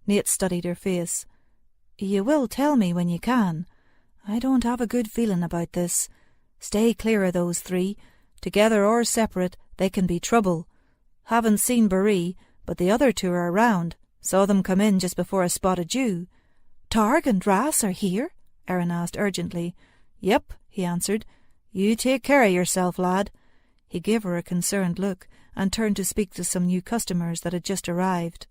Nate studied her face. "You will tell me when you can. I don't have a good feeling about this. Stay clear of those three. Together or separate, they can be trouble. Haven't seen Barry, but the other two are around. Saw them come in just before I spotted you." "Targ and Ras are here?" Erin asked urgently. "Yep," he answered. "You take care of yourself, lad." He gave her a concerned look and turned to speak to some new customers that had just arrived.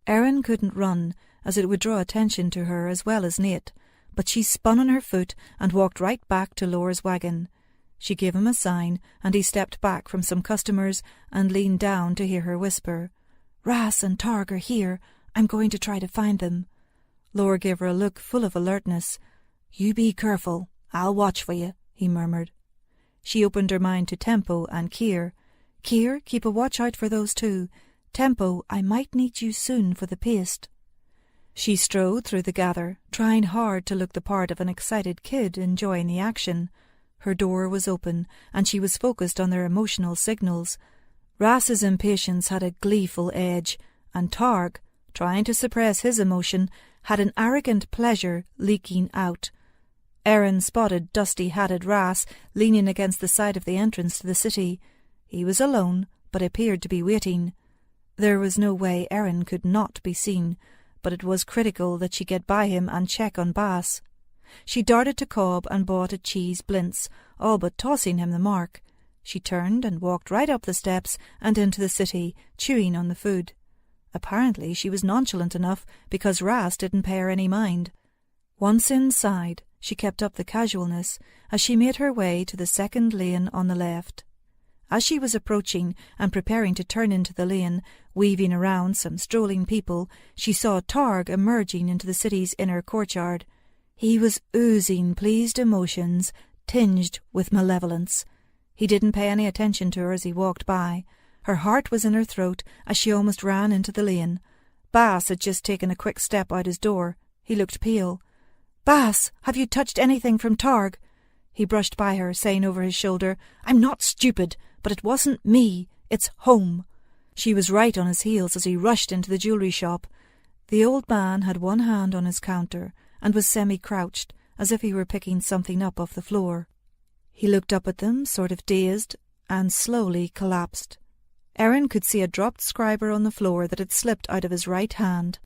Erin couldn't run, as it would draw attention to her as well as Nate, but she spun on her foot and walked right back to Lore's wagon. She gave him a sign, and he stepped back from some customers and leaned down to hear her whisper, "Ras and Targ are here. I'm going to try to find them." Lore gave her a look full of alertness. "You be careful. I'll watch for you," he murmured. She opened her mind to Tempo and Kier. "Kier, keep a watch out for those two. Tempo, I might need you soon for the paste." She strode through the gather, trying hard to look the part of an excited kid enjoying the action. Her door was open, and she was focused on their emotional signals. Ras's impatience had a gleeful edge, and Targ, trying to suppress his emotion, had an arrogant pleasure leaking out. Erin spotted dusty-hatted Ras leaning against the side of the entrance to the city. He was alone, but appeared to be waiting. There was no way Erin could not be seen, but it was critical that she get by him and check on Bass. She darted to Cobb and bought a cheese blintz, all but tossing him the mark. She turned and walked right up the steps and into the city, chewing on the food. Apparently she was nonchalant enough, because Ras didn't pay her any mind. Once inside, she kept up the casualness as she made her way to the second lane on the left. As she was approaching and preparing to turn into the lane, weaving around some strolling people, she saw Targ emerging into the city's inner courtyard. He was oozing pleased emotions, tinged with malevolence. He didn't pay any attention to her as he walked by. Her heart was in her throat as she almost ran into the lane. Bass had just taken a quick step out his door. He looked pale. "Bass, have you touched anything from Targ?" He brushed by her, saying over his shoulder, "I'm not stupid, but it wasn't me. It's home." She was right on his heels as he rushed into the jewellery shop. The old man had one hand on his counter and was semi-crouched, as if he were picking something up off the floor. He looked up at them, sort of dazed, and slowly collapsed. Erin could see a dropped scriber on the floor that had slipped out of his right hand.